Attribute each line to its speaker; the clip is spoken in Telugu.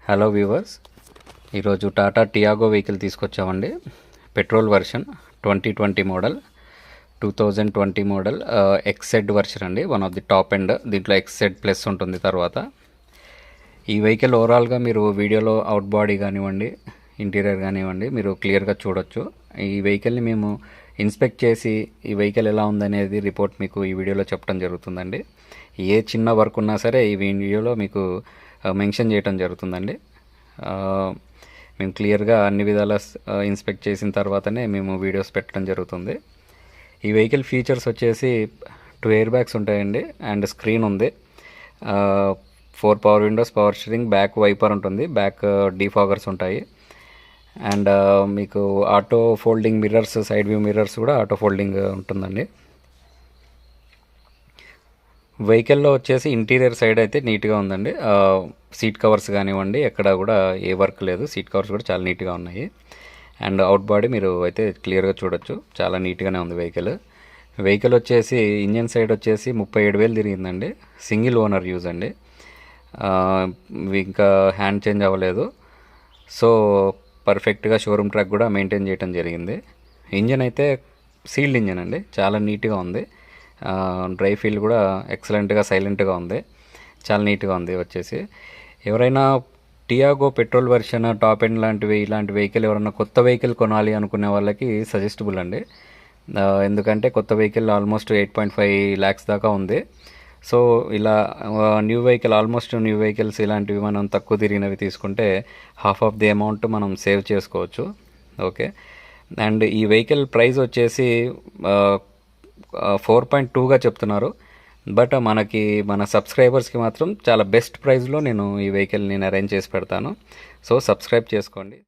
Speaker 1: హలో వ్యూవర్స్, ఈరోజు టాటా టియాగో వెహికల్ తీసుకొచ్చామండి. Petrol version 2020 model, 2020 model XZ version అండి. One of the top end. దీంట్లో ఎక్సెడ్ ప్లస్ ఉంటుంది. తర్వాత ఈ వెహికల్ ఓవరాల్గా మీరు వీడియోలో అవుట్ బాడీ కానివ్వండి, ఇంటీరియర్ కానివ్వండి, మీరు క్లియర్గా చూడొచ్చు. ఈ వెహికల్ని మేము ఇన్స్పెక్ట్ చేసి ఈ వెహికల్ ఎలా ఉందనేది రిపోర్ట్ మీకు ఈ వీడియోలో చెప్పడం జరుగుతుందండి. ఏ చిన్న వర్క్ ఉన్నా సరే ఈ వీడియోలో మీకు మెన్షన్ చేయడం జరుగుతుందండి. మేము క్లియర్గా అన్ని విధాల ఇన్స్పెక్ట్ చేసిన తర్వాతనే మేము వీడియోస్ పెట్టడం జరుగుతుంది. ఈ వెహికల్ ఫీచర్స్ వచ్చేసి 2 ఎయిర్ బ్యాగ్స్ ఉంటాయండి, అండ్ స్క్రీన్ ఉంది, 4 power windows, power steering, back wiper ఉంటుంది, బ్యాక్ డీఫాగర్స్ ఉంటాయి, అండ్ మీకు auto folding mirrors, side view mirrors కూడా ఆటో ఫోల్డింగ్ ఉంటుందండి. వెహికల్లో వచ్చేసి ఇంటీరియర్ సైడ్ అయితే నీట్గా ఉందండి. సీట్ కవర్స్ కానివ్వండి, ఎక్కడ కూడా ఏ వర్క్ లేదు. సీట్ కవర్స్ కూడా చాలా నీట్గా ఉన్నాయి. అండ్ అవుట్ బాడీ మీరు అయితే క్లియర్గా చూడొచ్చు, చాలా నీట్గానే ఉంది వెహికల్. వెహికల్ వచ్చేసి ఇంజన్ సైడ్ వచ్చేసి 37,000 తిరిగిందండి. సింగిల్ ఓనర్ యూజ్ అండి. ఇంకా హ్యాండ్ చేంజ్ అవ్వలేదు. సో పర్ఫెక్ట్గా షోరూమ్ ట్రాక్ కూడా మెయింటైన్ చేయడం జరిగింది. ఇంజన్ అయితే సీల్డ్ ఇంజన్ అండి, చాలా నీట్గా ఉంది. డ్రై ఫీల్ కూడా ఎక్సలెంట్గా సైలెంట్గా ఉంది, చాలా నీట్గా ఉంది. వచ్చేసి ఎవరైనా Tiago petrol version top end లాంటివి, ఇలాంటి వెహికల్ ఎవరైనా కొత్త వెహికల్ కొనాలి అనుకునే వాళ్ళకి సజెస్టబుల్ అండి. ఎందుకంటే కొత్త వెహికల్ ఆల్మోస్ట్ 8.5 lakhs దాకా ఉంది. సో ఇలా new vehicle, almost new vehicles ఇలాంటివి మనం తక్కువ తిరిగినవి తీసుకుంటే హాఫ్ ఆఫ్ ది అమౌంట్ మనం సేవ్ చేసుకోవచ్చు. ఓకే. అండ్ ఈ వెహికల్ ప్రైస్ వచ్చేసి 4.2గా చెప్తున్నారు. బట్ మన సబ్స్క్రైబర్స్కి మాత్రం చాలా బెస్ట్ ప్రైస్లో నేను ఈ వెహికల్ అరేంజ్ చేసి పెడతాను. సో సబ్స్క్రైబ్ చేసుకోండి.